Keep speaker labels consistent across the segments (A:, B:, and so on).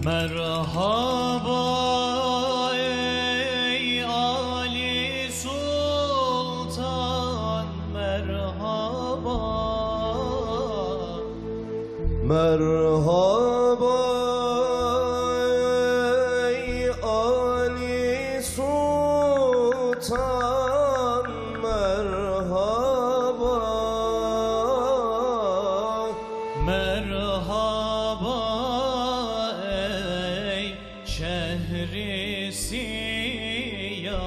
A: Merhaba ey Ali Sultan, merhaba.
B: Merhaba ey Ali Sultan, merhaba.
A: Merhaba ey şehri Siyam,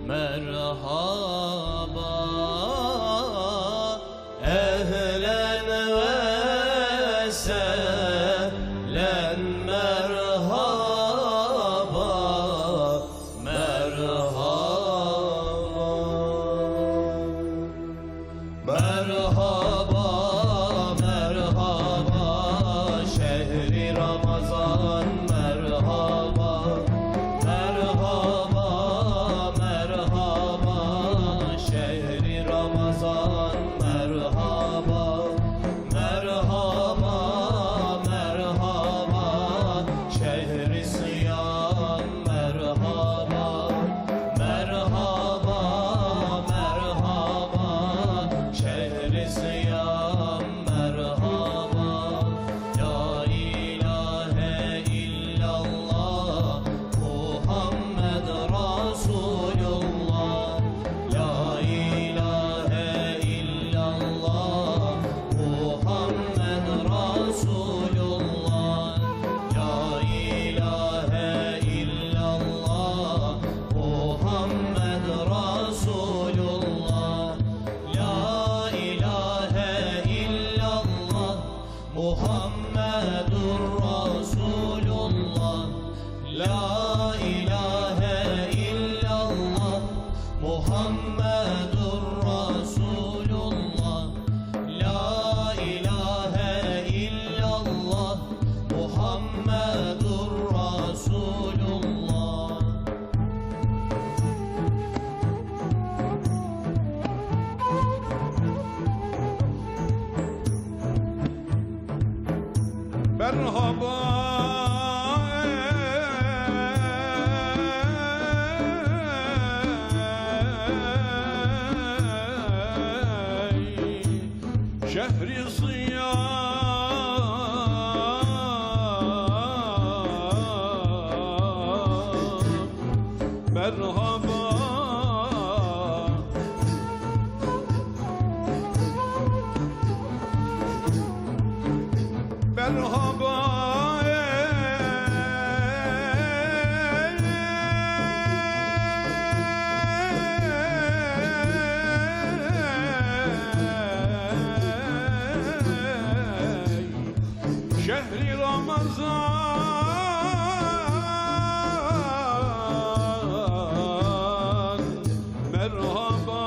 A: merhaba. Ehlen ve sehlen, merhaba, merhaba. Merhaba, merhaba, şehri Ramazan, merhaba. Merhaba, merhaba, şehri Ramazan, merhaba. Merhaba, merhaba, şehri Siyam, merhaba. Merhaba, merhaba, şehri Siyam, merhaba. La ilahe illallah Muhammed Resulullah. La ilahe illallah Muhammed Resulullah. La ilahe illallah Muhammed Resulullah. La ilahe illallah Muhammedur Resulullah. La ilahe illallah Muhammedur Resulullah. La ilahe illallah Muhammedur Resulullah.
C: Merhaba ey şehri Siyam, merhaba. Merhaba ey şehri Ramazan, merhaba.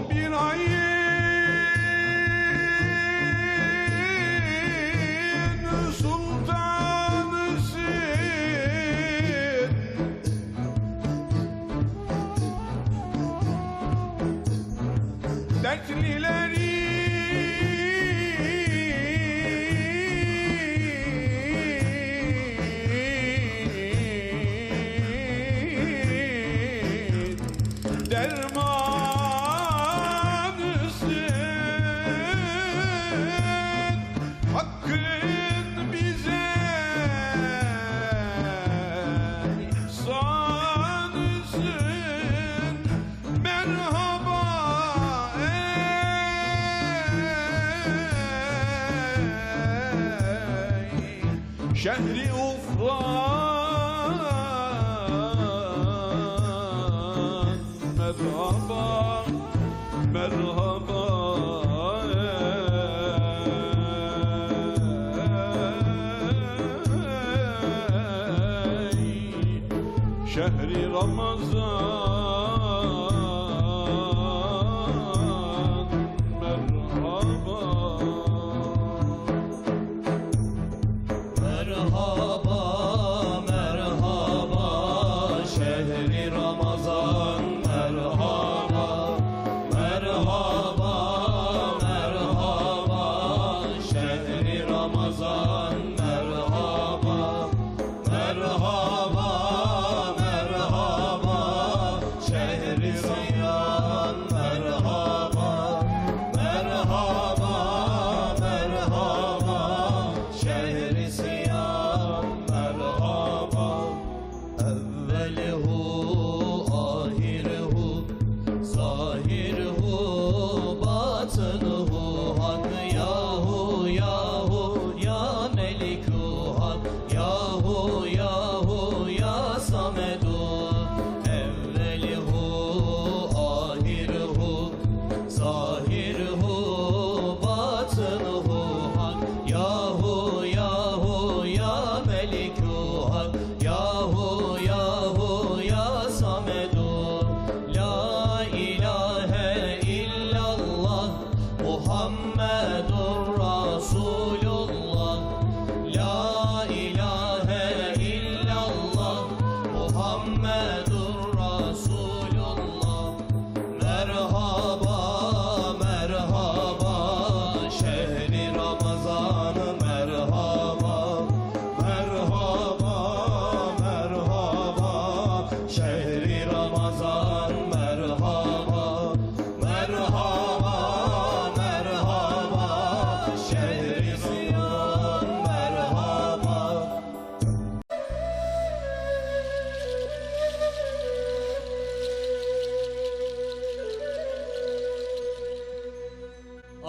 C: Bir ayın sultanısın, dertlilerin dermanısın. Hakkın bize ihsanısın, merhaba ey şehri Ufran, merhaba, merhaba ey şehri Ramazan, merhaba.
A: Merhaba, merhaba,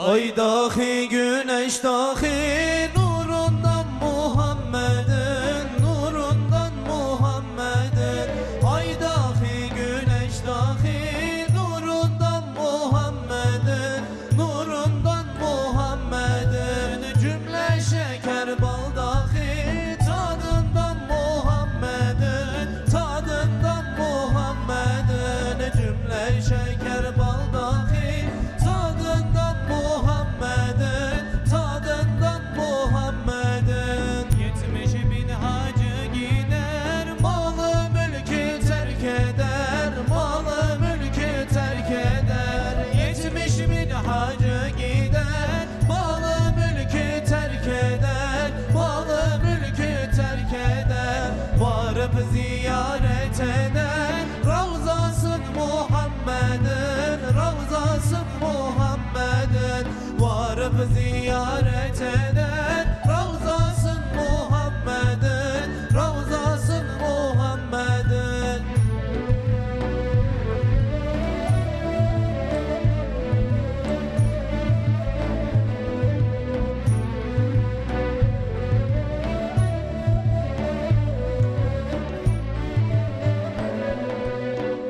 B: Ay dahi güneş dahi nurundan Muhammed'in, nurundan Muhammed'in. Ay dahi güneş dahi nurundan Muhammed'in, nurundan Muhammed'in. Cümle şeker bal dahi tadından Muhammed'in, tadından Muhammed'in. Cümle şeker bal dahi tadından Muhammed'in, tadından Muhammed'in. 70 bin hacı gider, malı mülkü terk eder, malı mülkü terk eder. 70 bin hacı gider, malı mülkü terk eder, malı mülkü terk eder. Varıp ziyaret eder, Ravzasın Muhammed'in, Ravzasın Muhammed'in. Varıp ziyaret eder, Ravzasın Muhammed'in, Ravzasın Muhammed'in.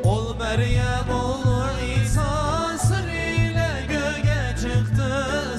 B: Ol Meryem oğlu İsa sır ile göğe çıktı,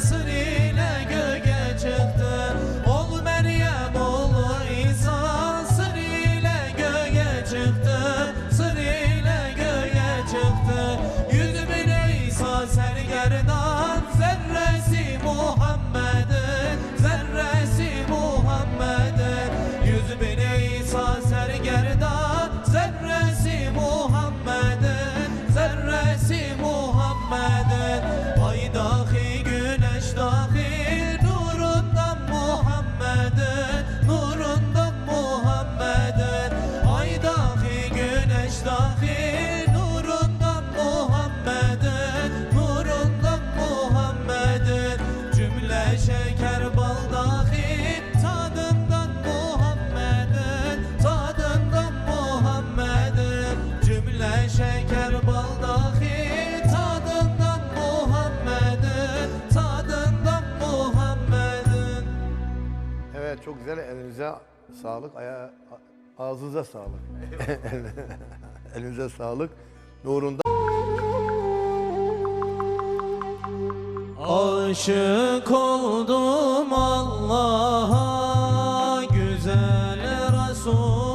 B: sır ile göğe çıktı. Ol Meryem oğlu İsa sır ile göğe çıktı, sır ile göğe çıktı. 100 bin İsa sergerdan, zerresi Muhammed'in, zerresi Muhammed'in. 100 bin İsa sergerdan, zerresi Muhammed'in, zerresi Muhammed'in. Ay dahi güneş dahi nurundan Muhammed'in, nurundan Muhammed'in. Ay dahi güneş dahi nurundan Muhammed'in, nurundan Muhammed'in. Cümle şeker bal dahi tadından Muhammed'in, tadından Muhammed'in. Cümle şeker bal dahi tadından Muhammed'in, tadından Muhammed'in.
D: Evet, çok güzel. Elinize sağlık. Ağzınıza sağlık. Elinize sağlık. Nurunda.
B: Aşık oldum Allah'a, güzel Resulullah'a.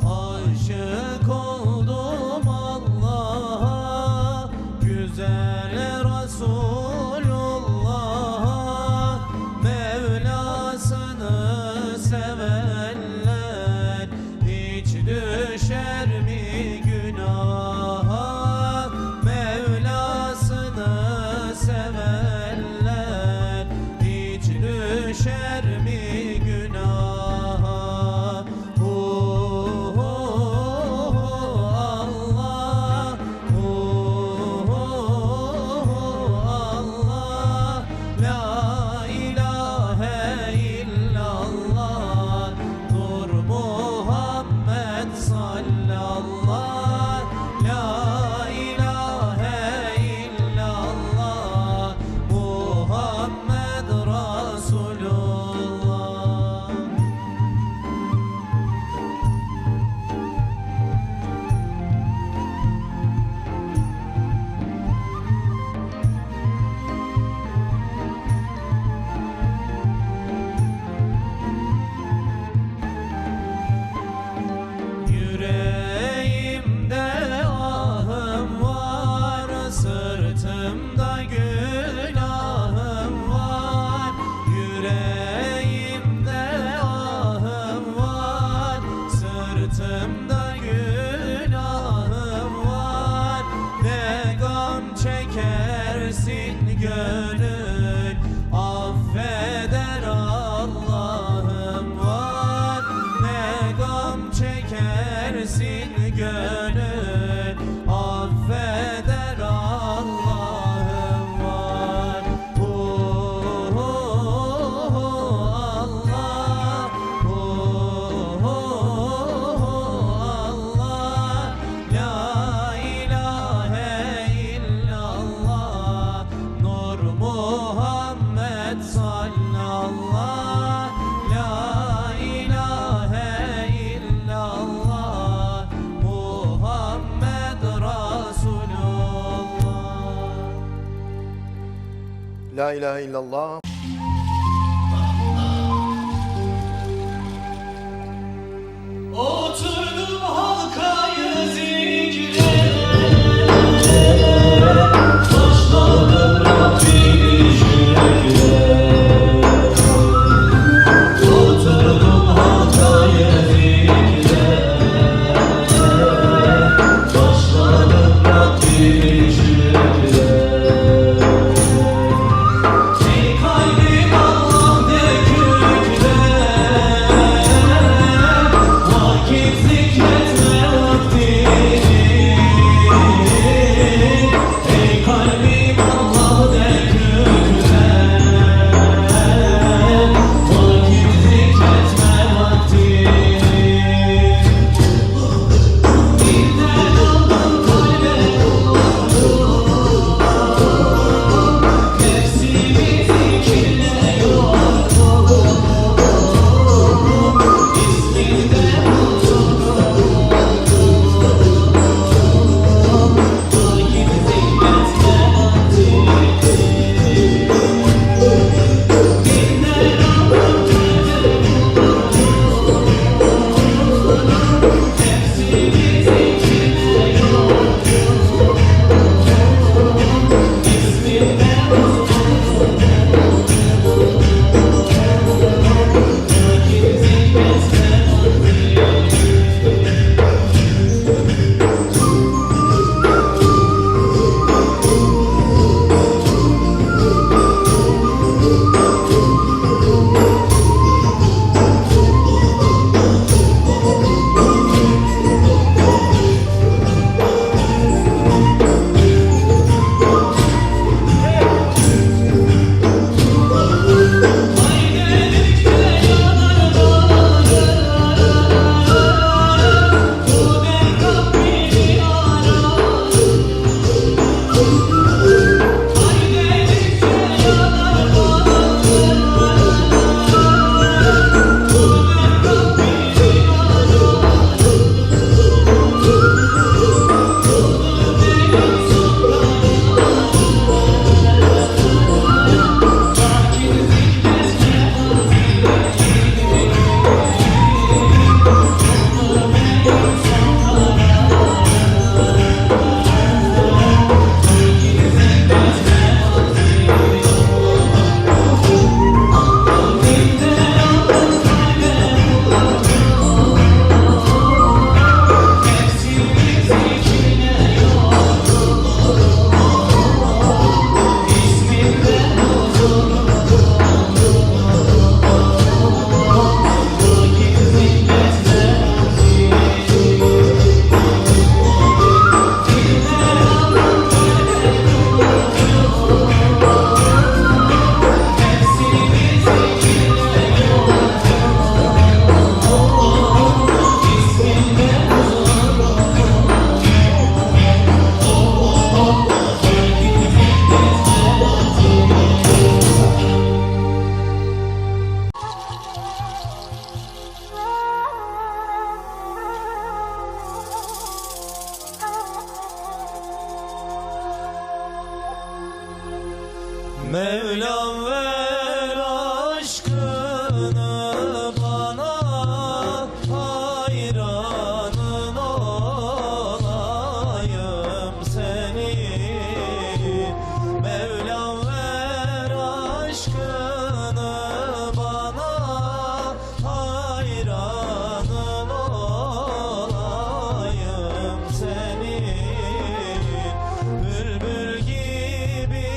B: Aşık oldum Allah'a, güzel Resulullah'a. Mevlasını sevenler hiç düşer mi günaha? Mevlasını sevenler
D: La ilahe illallah.
A: Oturdum halkayı zikre, başladım Rabbini şükre. Oturdum halkayı zikre, başladım Rabbini şükre. Ey kalbim Allah de kükre, vakit zikretme vaktini. Ey kalbim Allah de kükre, vakit zikretme vaktini. Birden aldım kalbe nefsimi zikirle yorgun, isminde huzurum, vakit zikretme vaktini. Birden aldım nefsimi zikirle yorgun, isminde Mevlam ver aşkını bana, hayranın olayım senin. Mevlam ver aşkını bana, hayranın olayım senin. Bülbül gibi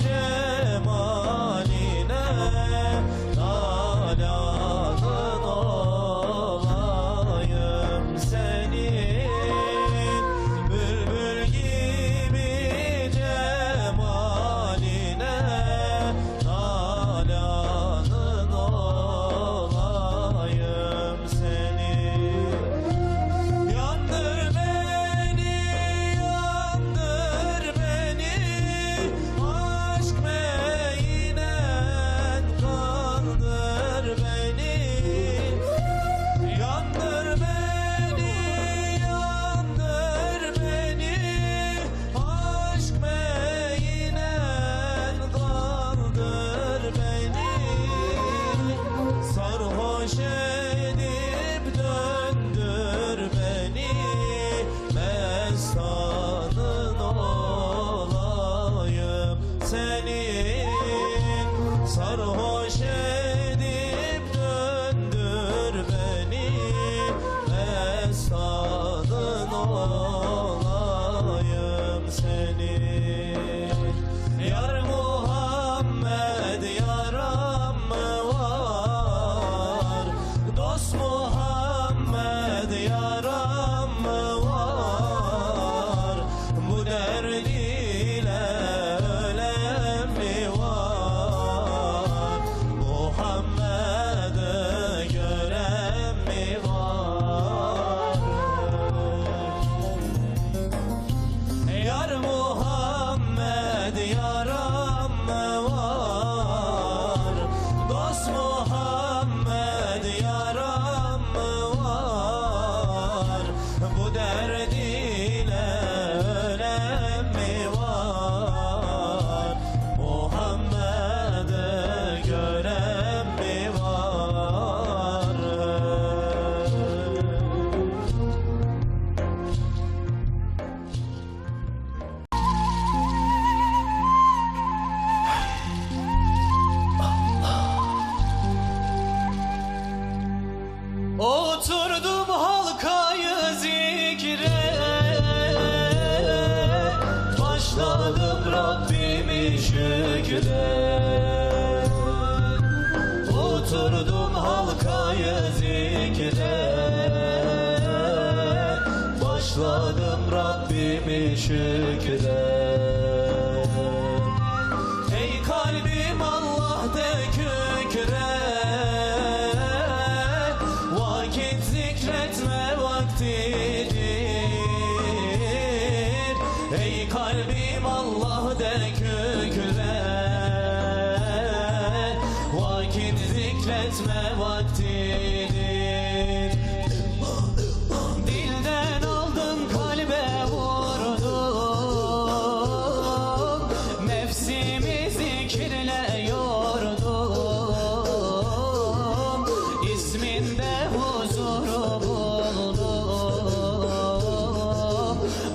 A: cemal edip döndür beni, mestanın olayım senin. Sarhoş edip döndür beni, mestanın olayım senin. Yar Muhammed yaram mı var? Dost Muhammed yaram mı var? Bu derdiyle ölen mi var? Muhammed'ı gören mi var? Yar Muhammed yaram mı var? Dost Muhammed yaram mı var? Bu derdiyle ölen mi var? Muhammed'ı gören mi var? Oturdum halkayı zikre, başladım Rabbimi şükre. Oturdum halkayı zikre, başladım Rabbimi şükre. Ey kalbim Allah de kükre, vakit zikretme vaktidir. Ey kalbim Allah de kükre, vakit zikretme vaktidir. Dilden aldım kalbe vurdum, nefsimi zikirle yordum. İsminde huzuru buldum,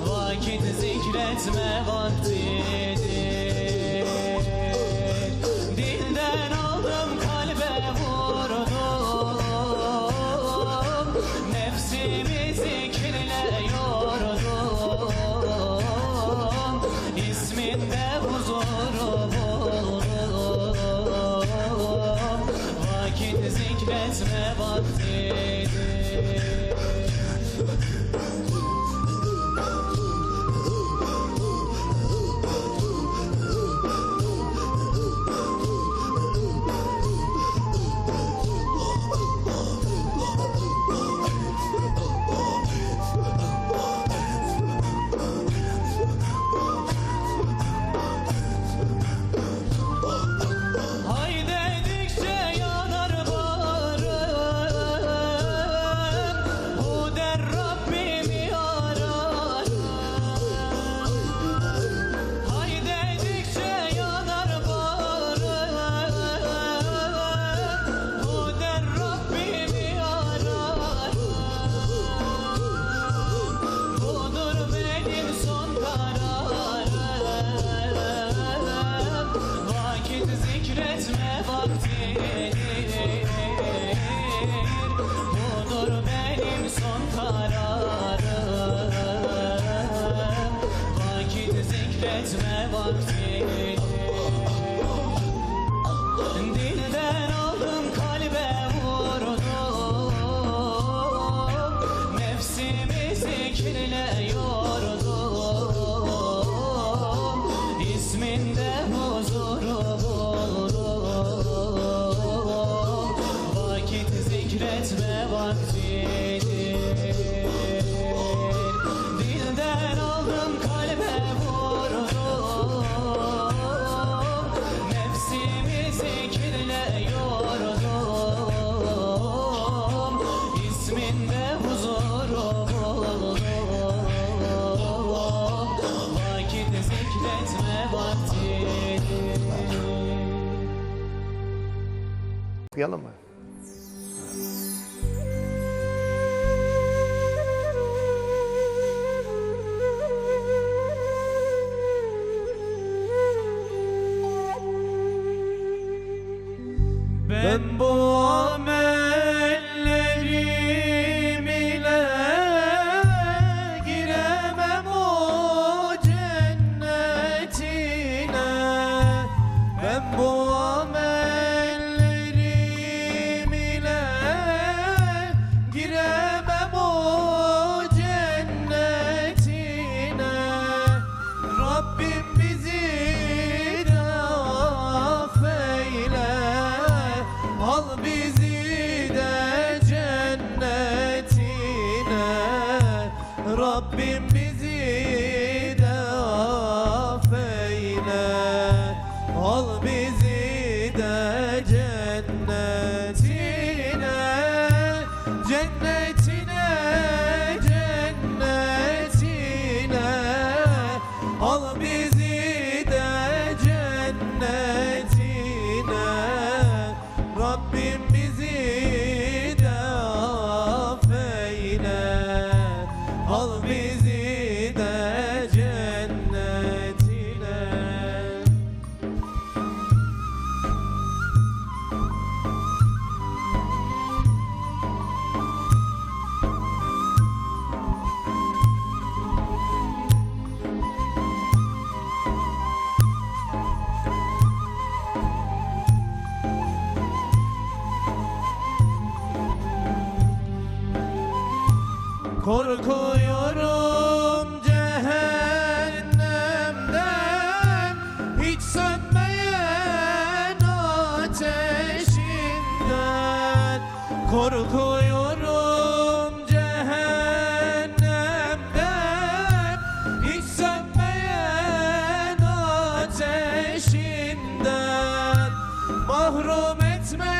A: vakit zikretme vaktidir. Dilden aldım kalbe vurdum, nefsimi zikirle yordum. İsminde huzuru buldum, vakit zikretme vaktidir. Hay dedikçe yanar bağrım, bu der Rabbimi ararım. Hay dedikçe yanar bağrım, bu der Rabbimi ararım. Budur benim son kararım, vakit zikretme vaktidir. Budur benim son kararım, vakit zikretme vaktidir. Dilden aldım kalbe vurdum, nefsimi zikirle yordum. İsminde huzuru buldum, vakit zikretme vaktidir. Dilden aldım kalbe vurdum, nefsimi zikirle yordum. İsminde huzuru buldum, vakit zikretme vaktidir.
D: Okuyalım mı?
B: Rabbim bizi de affeyle, al bizi de cennetine, cennetine, cennetine, al bizi de cennetine. Rabbim bizi de affeyle, al bizi de cennetine. Korkuyorum cehennemden, hiç sönmeyen ateşinden. Korkuyorum cehennemden, hiç sönmeyen ateşinden. Mahrum etme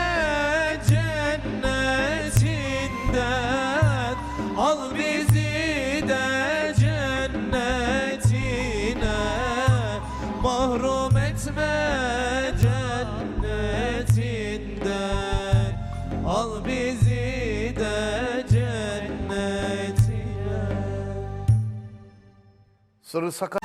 B: cennetinden, al bizi de cennetine. Mahrum etme cennetinden, al bizi de cennetine.
D: Sırrı Sakat.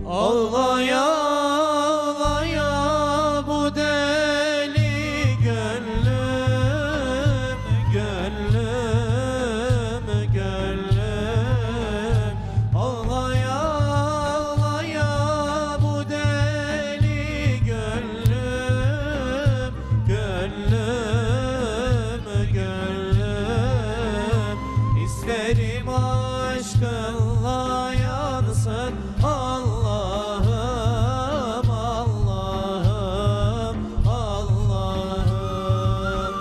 B: Ağlaya ağlaya bu deli gönlüm, gönlüm, gönlüm. Ağlaya ağlaya bu deli gönlüm, gönlüm, gönlüm. İsterim aşkınla yansın Allah'ım, Allah'ım, Allah'ım.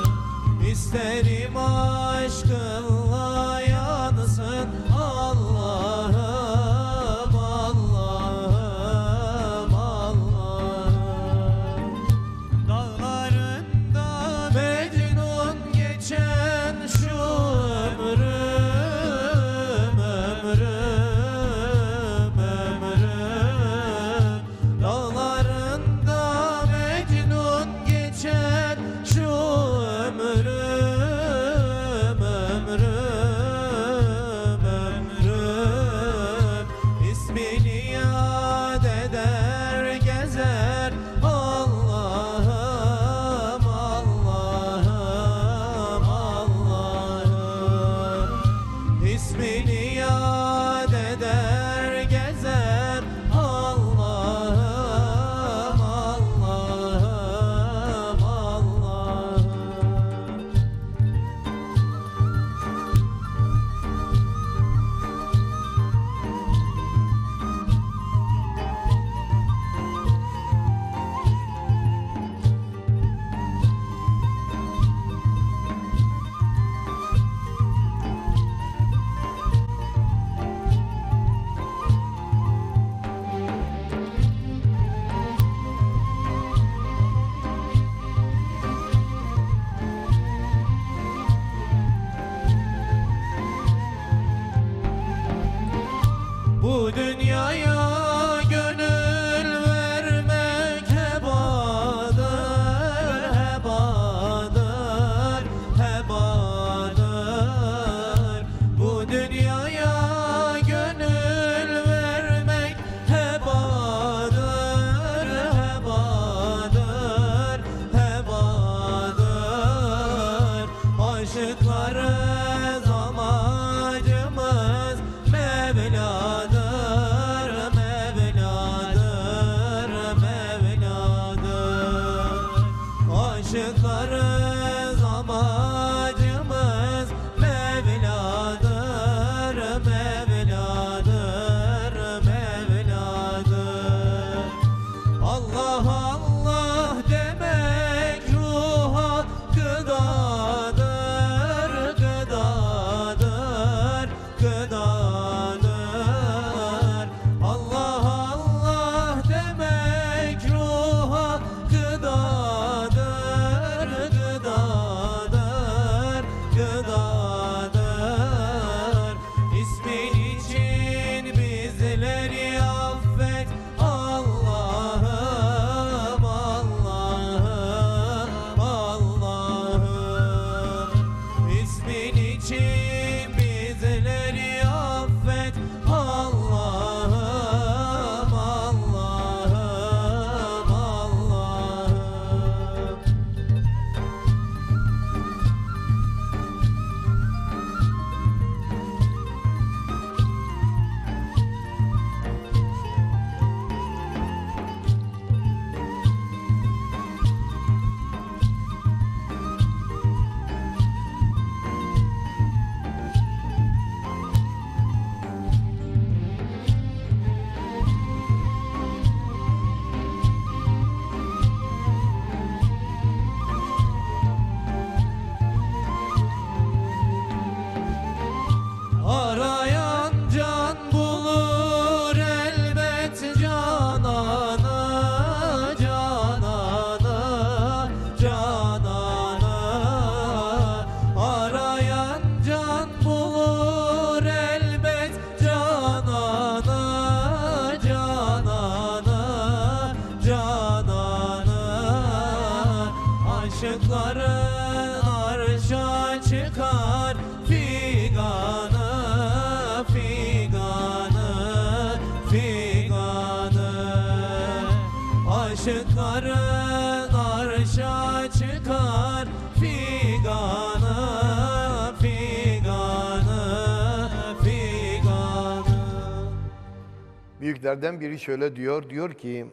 B: İsterim aşkınla yansın Allah'ım, Allah'ım, Allah'ım. Dağlarında Mecnun geçen şu ömrüm, ömrüm, ömrüm. Dağlarında Mecnun geçen şu ömrüm, ömrüm, ömrüm. İsmini yad eder gezer Allah'ım, Allah'ım, Allah'ım. İsmini yad eder gezer Allah'ım, Allah'ım, Allah'ım. Bu dünyaya gönül vermek hebadır, hebadır, hebadır. Bu dünyaya gönül vermek hebadır, hebadır, hebadır. Aşıklarız amacımız Mevla'dır, Mevla'dır, Mevla'dır. Aşıklarız amacımız Mevla'dır, Mevla'dır, Mevla'dır. Allah Allah demek ruh Aşıkların arşa çıkar figanı, figanı, figanı. Aşıkların arşa çıkar figanı, figanı, figanı.
D: Büyüklerden biri şöyle diyor ki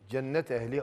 D: cennet ehli